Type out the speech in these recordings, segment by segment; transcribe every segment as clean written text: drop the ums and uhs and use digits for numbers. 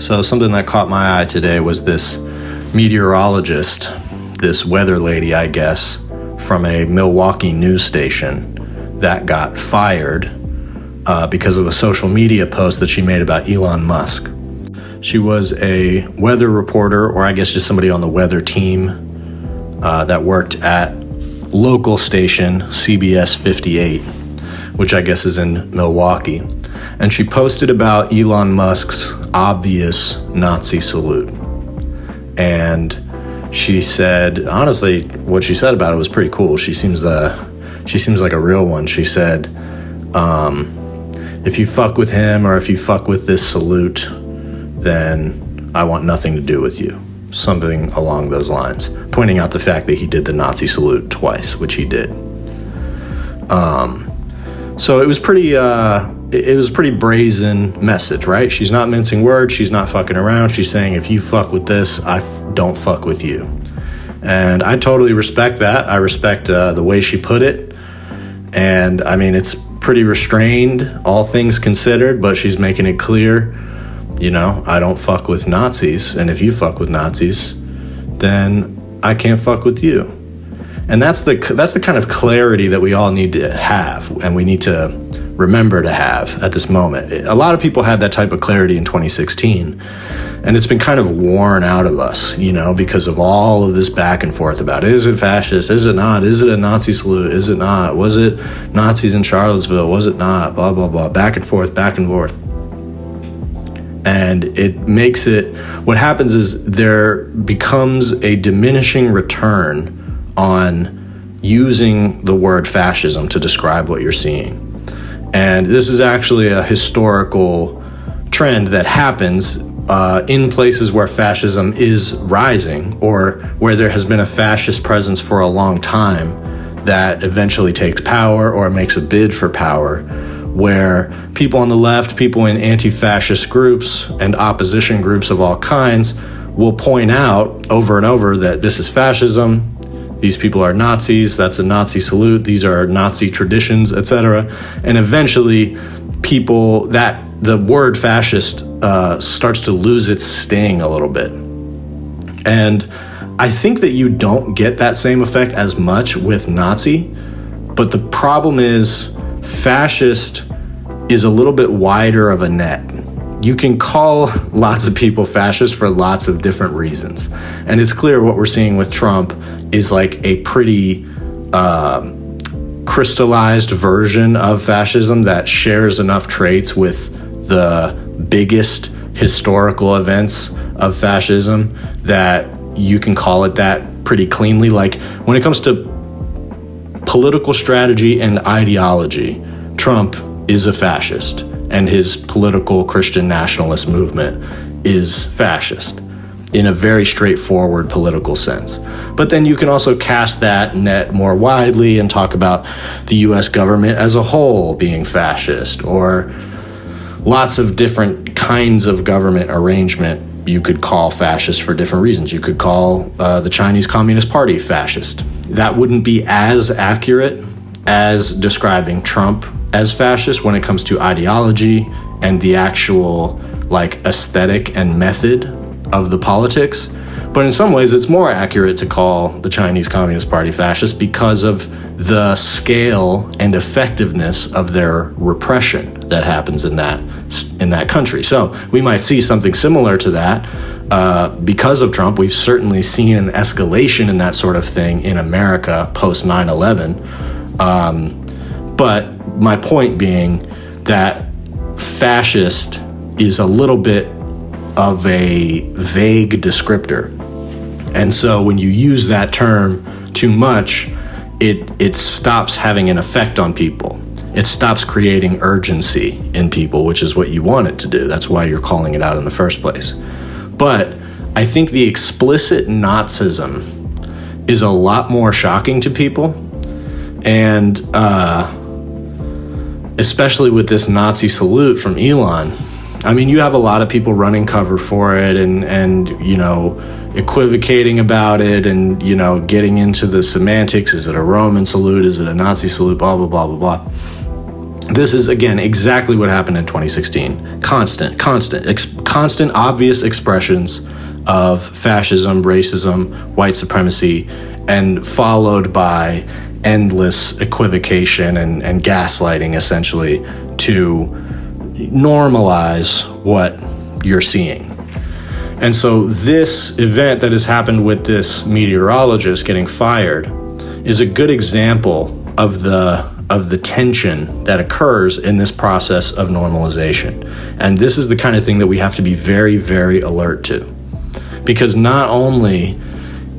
So something that caught my eye today was this meteorologist, this weather lady, I guess, from a Milwaukee news station that got fired because of a social media post that she made about Elon Musk. She was a weather reporter, or I guess just somebody on the weather team that worked at local station CBS 58, which I guess is in Milwaukee. And she posted about Elon Musk's obvious Nazi salute. And she said, honestly, what she said about it was pretty cool. She seems like a real one. She said, if you fuck with him or if you fuck with this salute, then I want nothing to do with you. Something along those lines, pointing out the fact that he did the Nazi salute twice, which he did. So it was pretty brazen message, right? She's not mincing words. She's not fucking around. She's saying, if you fuck with this, I don't fuck with you. And I totally respect that. I respect the way she put it. And I mean, it's pretty restrained, all things considered, but she's making it clear, I don't fuck with Nazis. And if you fuck with Nazis, then I can't fuck with you. And that's the kind of clarity that we all need to have, and we need to remember to have at this moment. A lot of people had that type of clarity in 2016, and it's been kind of worn out of us, because of all of this back and forth about, is it fascist? Is it not? Is it a Nazi salute? Is it not? Was it Nazis in Charlottesville? Was it not? Blah, blah, blah. Back and forth, back and forth. And it makes it, what happens is there becomes a diminishing return on using the word fascism to describe what you're seeing. And this is actually a historical trend that happens in places where fascism is rising, or where there has been a fascist presence for a long time that eventually takes power or makes a bid for power, where people on the left, people in anti-fascist groups and opposition groups of all kinds will point out over and over that this is fascism, these people are Nazis, that's a Nazi salute, these are Nazi traditions, etc. And eventually the word fascist starts to lose its sting a little bit. And I think that you don't get that same effect as much with Nazi, but the problem is fascist is a little bit wider of a net. You can call lots of people fascist for lots of different reasons. And it's clear what we're seeing with Trump is like a pretty crystallized version of fascism that shares enough traits with the biggest historical events of fascism that you can call it that pretty cleanly. Like when it comes to political strategy and ideology, Trump is a fascist, and his political Christian nationalist movement is fascist in a very straightforward political sense. But then you can also cast that net more widely and talk about the US government as a whole being fascist, or lots of different kinds of government arrangement you could call fascist for different reasons. You could call the Chinese Communist Party fascist. That wouldn't be as accurate as describing Trump as fascist when it comes to ideology and the actual aesthetic and method of the politics. But in some ways, it's more accurate to call the Chinese Communist Party fascist because of the scale and effectiveness of their repression that happens in that country. So we might see something similar to that because of Trump. We've certainly seen an escalation in that sort of thing in America post 9/11. But my point being that fascist is a little bit of a vague descriptor. And so when you use that term too much, it stops having an effect on people. It stops creating urgency in people, which is what you want it to do. That's why you're calling it out in the first place. But I think the explicit Nazism is a lot more shocking to people. And especially with this Nazi salute from Elon, I mean, you have a lot of people running cover for it and equivocating about it and, getting into the semantics. Is it a Roman salute? Is it a Nazi salute? Blah, blah, blah, blah, blah. This is, again, exactly what happened in 2016. Constant obvious expressions of fascism, racism, white supremacy, and followed by endless equivocation and gaslighting, essentially, to normalize what you're seeing. And so this event that has happened with this meteorologist getting fired is a good example of the tension that occurs in this process of normalization. And this is the kind of thing that we have to be very, very alert to. Because not only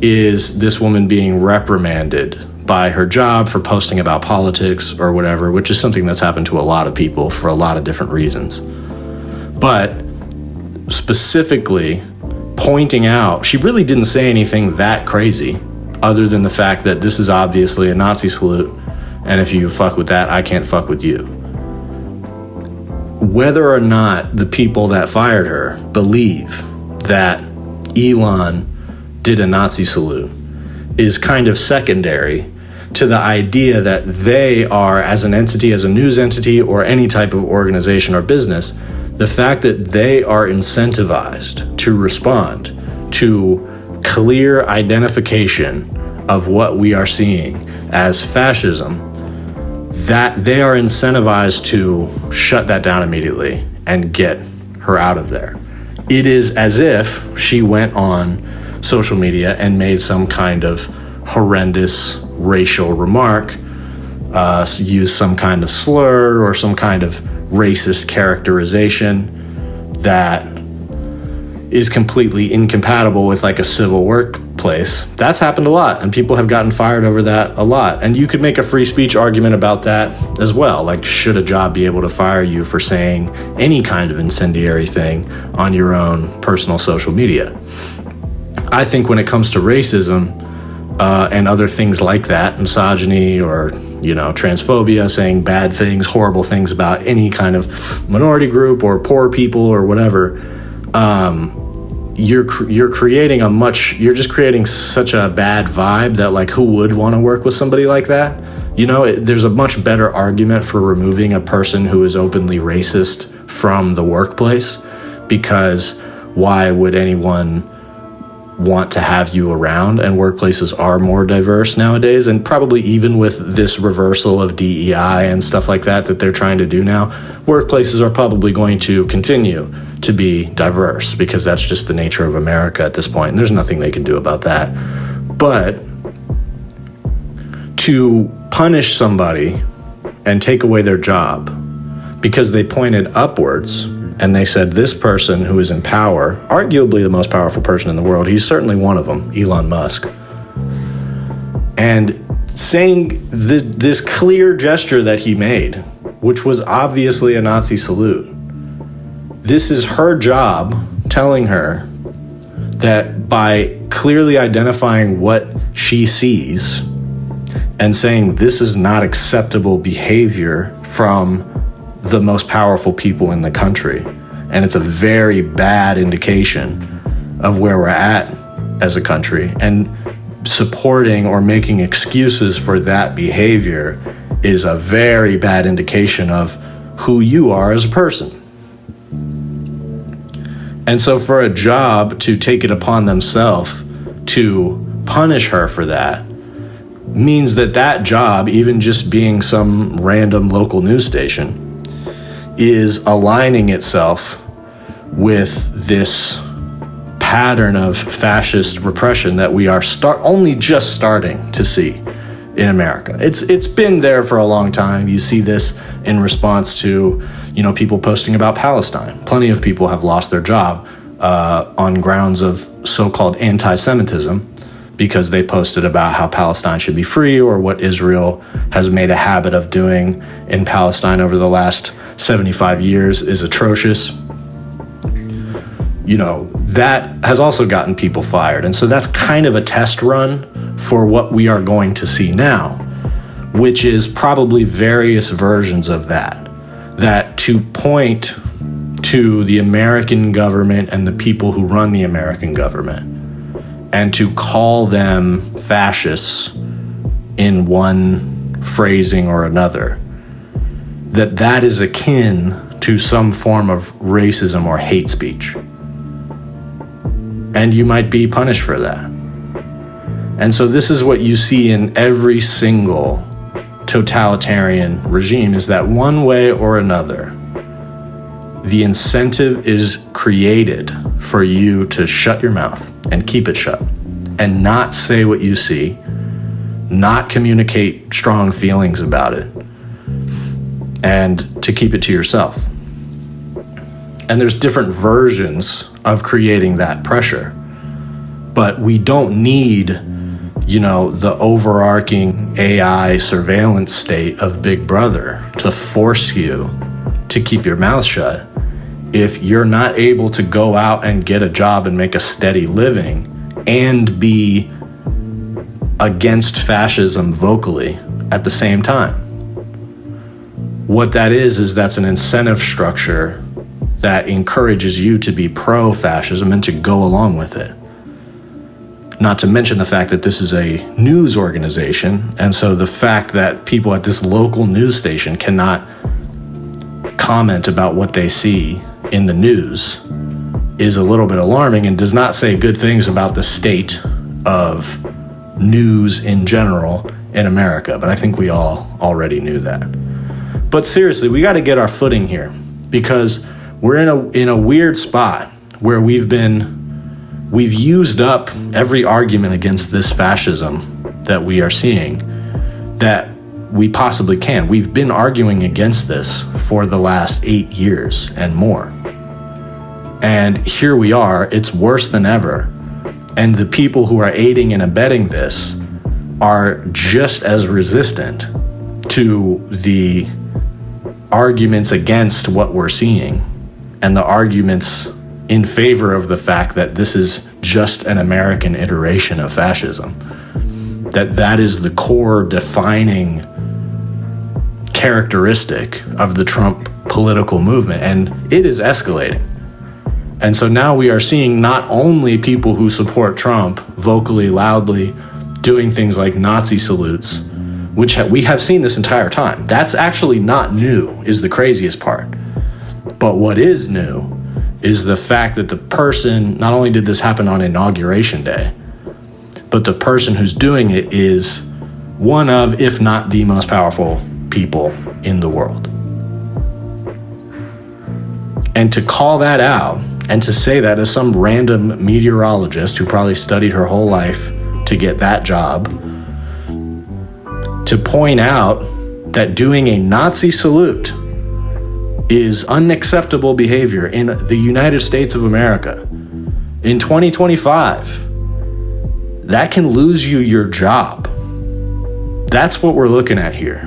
is this woman being reprimanded by her job for posting about politics or whatever, which is something that's happened to a lot of people for a lot of different reasons, but specifically pointing out, she really didn't say anything that crazy other than the fact that this is obviously a Nazi salute, and if you fuck with that, I can't fuck with you. Whether or not the people that fired her believe that Elon did a Nazi salute is kind of secondary to the idea that they are, as an entity, as a news entity, or any type of organization or business, the fact that they are incentivized to respond to clear identification of what we are seeing as fascism, that they are incentivized to shut that down immediately and get her out of there. It is as if she went on social media and made some kind of horrendous racial remark, used some kind of slur or some kind of racist characterization that is completely incompatible with like a civil workplace. That's happened a lot, and people have gotten fired over that a lot. And you could make a free speech argument about that as well. Like, should a job be able to fire you for saying any kind of incendiary thing on your own personal social media? I think when it comes to racism and other things like that, misogyny or, transphobia, saying bad things, horrible things about any kind of minority group or poor people or whatever, you're just creating such a bad vibe that, like, who would want to work with somebody like that? There's a much better argument for removing a person who is openly racist from the workplace, because why would anyone want to have you around? And workplaces are more diverse nowadays, and probably even with this reversal of DEI and stuff like that they're trying to do now, workplaces are probably going to continue to be diverse, because that's just the nature of America at this point, and there's nothing they can do about that. But to punish somebody and take away their job because they pointed upwards and they said, this person who is in power, arguably the most powerful person in the world, he's certainly one of them, Elon Musk, and saying this clear gesture that he made, which was obviously a Nazi salute, this is her job telling her that by clearly identifying what she sees and saying this is not acceptable behavior from the most powerful people in the country, and it's a very bad indication of where we're at as a country, and supporting or making excuses for that behavior is a very bad indication of who you are as a person. And so for a job to take it upon themselves to punish her for that means that job, even just being some random local news station, is aligning itself with this pattern of fascist repression that we are only just starting to see in America. It's been there for a long time. You see this in response to, people posting about Palestine. Plenty of people have lost their job on grounds of so-called anti-Semitism because they posted about how Palestine should be free, or what Israel has made a habit of doing in Palestine over the last 75 years is atrocious. That has also gotten people fired. And so that's kind of a test run for what we are going to see now, which is probably various versions of that to point to the American government and the people who run the American government and to call them fascists in one phrasing or another that is akin to some form of racism or hate speech. And you might be punished for that. And so this is what you see in every single totalitarian regime, is that one way or another, the incentive is created for you to shut your mouth and keep it shut and not say what you see, not communicate strong feelings about it, and to keep it to yourself. And there's different versions of creating that pressure, but we don't need, the overarching AI surveillance state of Big Brother to force you to keep your mouth shut if you're not able to go out and get a job and make a steady living and be against fascism vocally at the same time. What that is that's an incentive structure that encourages you to be pro-fascism and to go along with it. Not to mention the fact that this is a news organization, and so the fact that people at this local news station cannot comment about what they see in the news is a little bit alarming and does not say good things about the state of news in general in America. But I think we all already knew that. But seriously, we got to get our footing here, because we're in a weird spot where we've used up every argument against this fascism that we are seeing that we possibly can. We've been arguing against this for the last 8 years and more. And here we are, it's worse than ever. And the people who are aiding and abetting this are just as resistant to the arguments against what we're seeing and the arguments in favor of the fact that this is just an American iteration of fascism. That is the core defining characteristic of the Trump political movement, and it is escalating. And so now we are seeing not only people who support Trump vocally, loudly, doing things like Nazi salutes, which we have seen this entire time. That's actually not new, is the craziest part. But what is new is the fact that the person, not only did this happen on Inauguration Day, but the person who's doing it is one of, if not the most powerful people in the world. And to call that out, and to say that as some random meteorologist who probably studied her whole life to get that job, to point out that doing a Nazi salute is unacceptable behavior in the United States of America in 2025, that can lose you your job. That's what we're looking at here.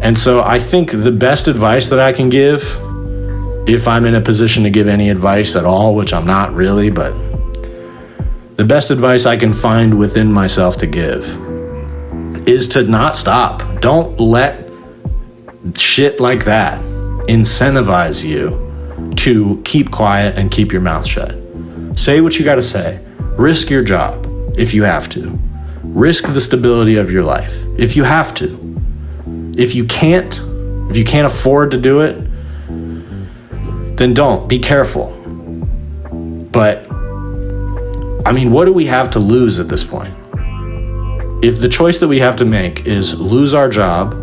And so I think the best advice that I can give, if I'm in a position to give any advice at all, which I'm not really, but the best advice I can find within myself to give is to not stop. Don't let shit like that incentivize you to keep quiet and keep your mouth shut. Say what you got to say. Risk your job if you have to. Risk the stability of your life if you have to. If you can't afford to do it, then don't. Be careful. But, I mean, what do we have to lose at this point? If the choice that we have to make is lose our job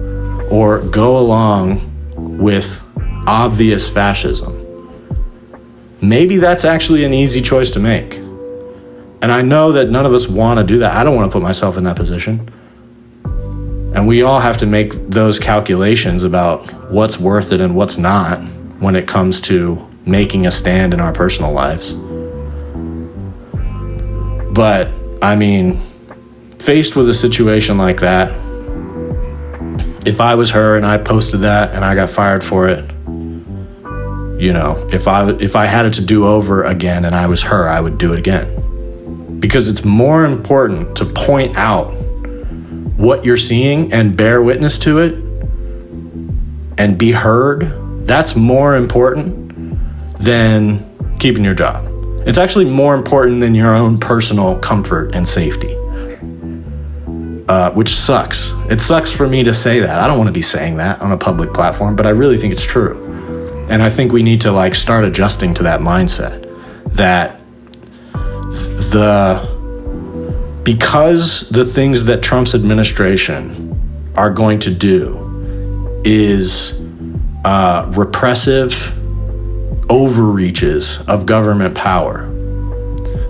or go along with obvious fascism, maybe that's actually an easy choice to make. And I know that none of us want to do that. I don't want to put myself in that position. And we all have to make those calculations about what's worth it and what's not when it comes to making a stand in our personal lives. But, I mean, faced with a situation like that, if I was her and I posted that and I got fired for it, you know, if I had it to do over again and I was her, I would do it again. Because it's more important to point out what you're seeing and bear witness to it and be heard. That's more important than keeping your job. It's actually more important than your own personal comfort and safety. which sucks. It sucks for me to say that. I don't want to be saying that on a public platform, but I really think it's true. And I think we need to like start adjusting to that mindset that because the things that Trump's administration are going to do is repressive overreaches of government power,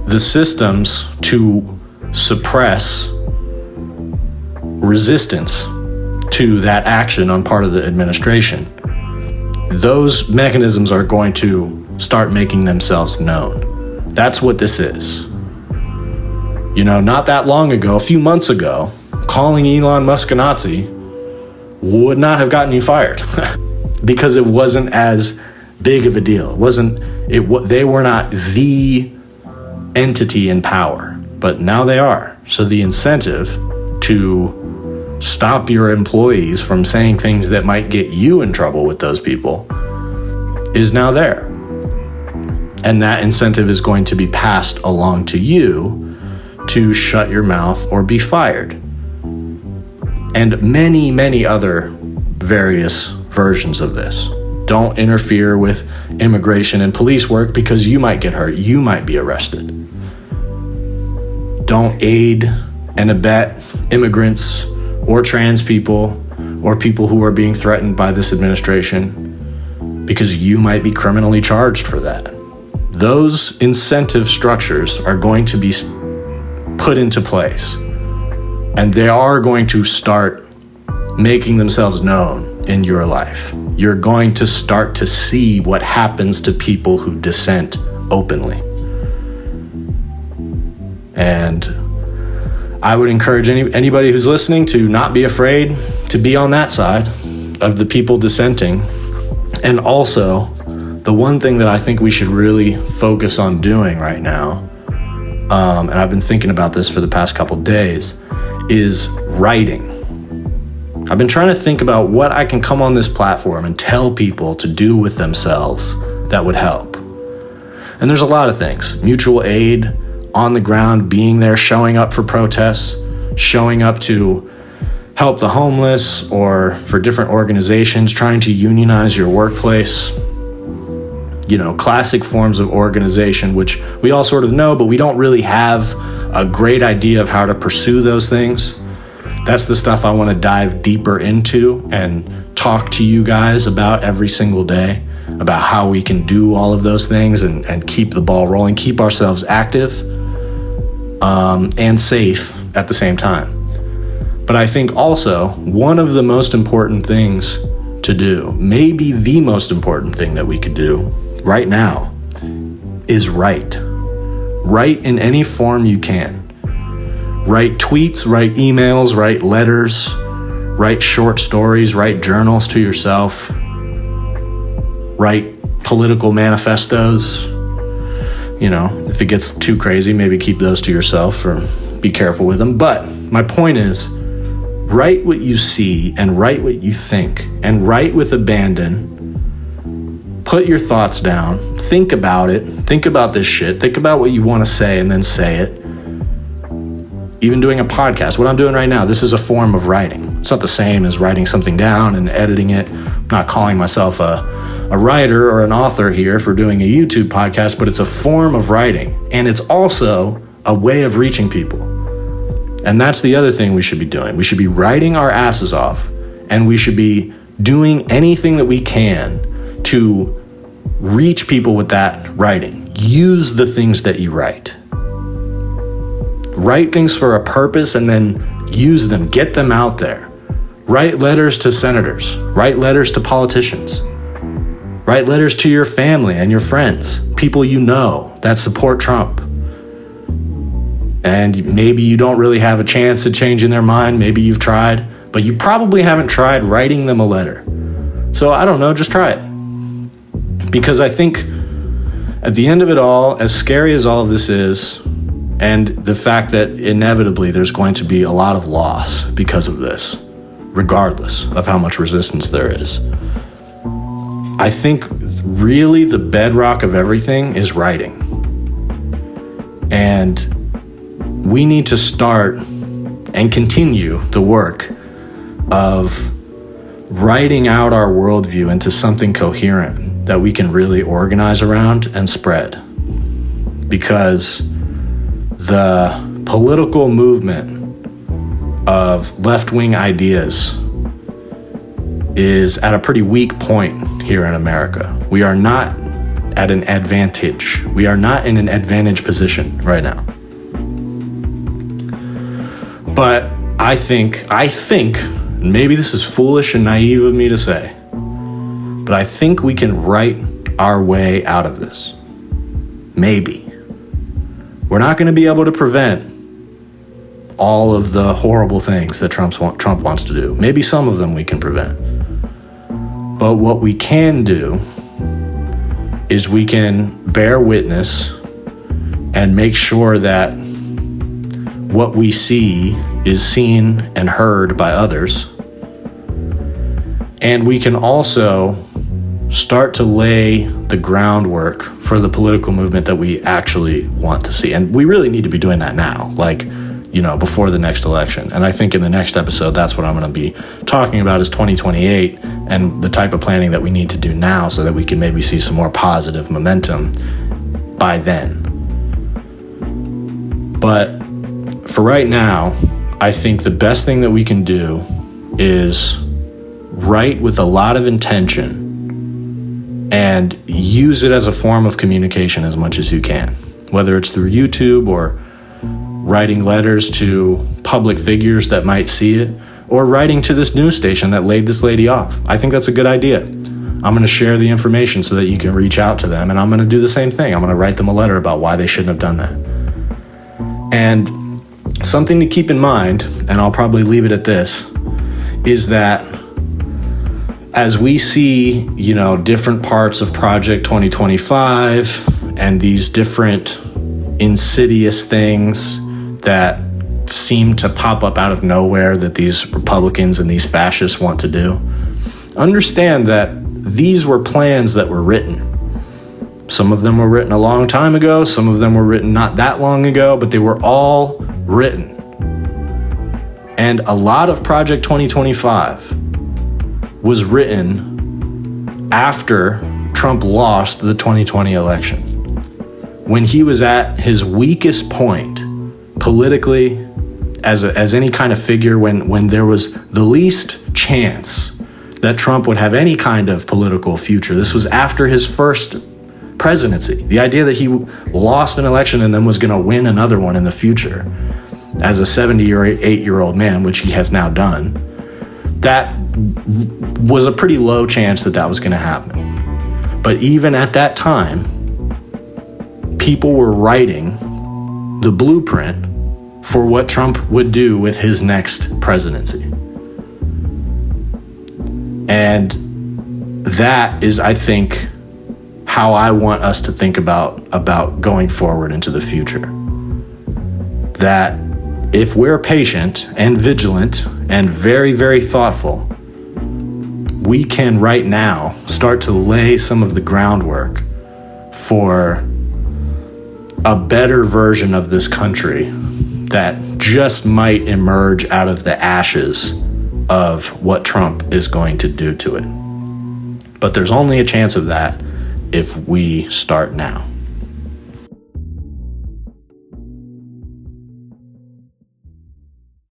the systems to suppress resistance to that action on part of the administration, those mechanisms are going to start making themselves known. That's what this is. You know, not that long ago, a few months ago, calling Elon Musk a Nazi would not have gotten you fired because it wasn't as big of a deal. They were not the entity in power, but now they are. So the incentive to stop your employees from saying things that might get you in trouble with those people is now there. And that incentive is going to be passed along to you to shut your mouth or be fired. And many, many other various versions of this. Don't interfere with immigration and police work because you might get hurt. You might be arrested. Don't aid and abet immigrants or trans people or people who are being threatened by this administration because you might be criminally charged for that. Those incentive structures are going to be put into place, and they are going to start making themselves known in your life. You're going to start to see what happens to people who dissent openly. And I would encourage anybody who's listening to not be afraid to be on that side of the people dissenting. And also, the one thing that I think we should really focus on doing right now, and I've been thinking about this for the past couple days, is writing. I've been trying to think about what I can come on this platform and tell people to do with themselves that would help. And there's a lot of things. Mutual aid, on the ground, being there, showing up for protests, showing up to help the homeless or for different organizations, trying to unionize your workplace. You know, classic forms of organization, which we all sort of know, but we don't really have a great idea of how to pursue those things. That's the stuff I want to dive deeper into and talk to you guys about every single day, about how we can do all of those things and keep the ball rolling, keep ourselves active and safe at the same time. But I think also one of the most important things to do, maybe the most important thing that we could do right now, is write. Write in any form you can. Write tweets, write emails, write letters, write short stories, write journals to yourself, write political manifestos. You know, if it gets too crazy, maybe keep those to yourself or be careful with them. But my point is, write what you see and write what you think, and write with abandon. Put your thoughts down, think about it, think about this shit, think about what you want to say and then say it. Even doing a podcast, what I'm doing right now, this is a form of writing. It's not the same as writing something down and editing it. I'm not calling myself a writer or an author here for doing a YouTube podcast, but it's a form of writing. And it's also a way of reaching people. And that's the other thing we should be doing. We should be writing our asses off, and we should be doing anything that we can to reach people with that writing. Use the things that you write. Write things for a purpose and then use them. Get them out there. Write letters to senators. Write letters to politicians. Write letters to your family and your friends, people you know that support Trump. And maybe you don't really have a chance of changing their mind. Maybe you've tried, but you probably haven't tried writing them a letter. So I don't know, just try it. Because I think at the end of it all, as scary as all of this is, and the fact that inevitably there's going to be a lot of loss because of this, regardless of how much resistance there is, I think really the bedrock of everything is writing. And we need to start and continue the work of writing out our worldview into something coherent that we can really organize around and spread. Because the political movement of left-wing ideas is at a pretty weak point here in America. We are not at an advantage. We are not in an advantage position right now. But I think, maybe this is foolish and naive of me to say, but I think we can write our way out of this. Maybe. We're not going to be able to prevent all of the horrible things that Trump wants to do. Maybe some of them we can prevent. But what we can do is we can bear witness and make sure that what we see is seen and heard by others. And we can also start to lay the groundwork for the political movement that we actually want to see. And we really need to be doing that now, before the next election. And I think in the next episode, that's what I'm going to be talking about, is 2028 and the type of planning that we need to do now so that we can maybe see some more positive momentum by then. But for right now, I think the best thing that we can do is write with a lot of intention and use it as a form of communication as much as you can, whether it's through YouTube or writing letters to public figures that might see it, or writing to this news station that laid this lady off. I think that's a good idea. I'm going to share the information so that you can reach out to them, and I'm going to do the same thing. I'm going to write them a letter about why they shouldn't have done that. And something to keep in mind, and I'll probably leave it at this, is that as we see, different parts of Project 2025 and these different insidious things that seem to pop up out of nowhere that these Republicans and these fascists want to do, understand that these were plans that were written. Some of them were written a long time ago, some of them were written not that long ago, but they were all written. And a lot of Project 2025 was written after Trump lost the 2020 election, when he was at his weakest point politically as any kind of figure, when there was the least chance that Trump would have any kind of political future. This was after his first presidency. The idea that he lost an election and then was going to win another one in the future as a 70 or 8-year-old man, which he has now done, that was a pretty low chance that was going to happen. But even at that time, people were writing the blueprint for what Trump would do with his next presidency. And that is, I think, how I want us to think about going forward into the future. That if we're patient and vigilant and very, very thoughtful, we can right now start to lay some of the groundwork for a better version of this country that just might emerge out of the ashes of what Trump is going to do to it. But there's only a chance of that if we start now.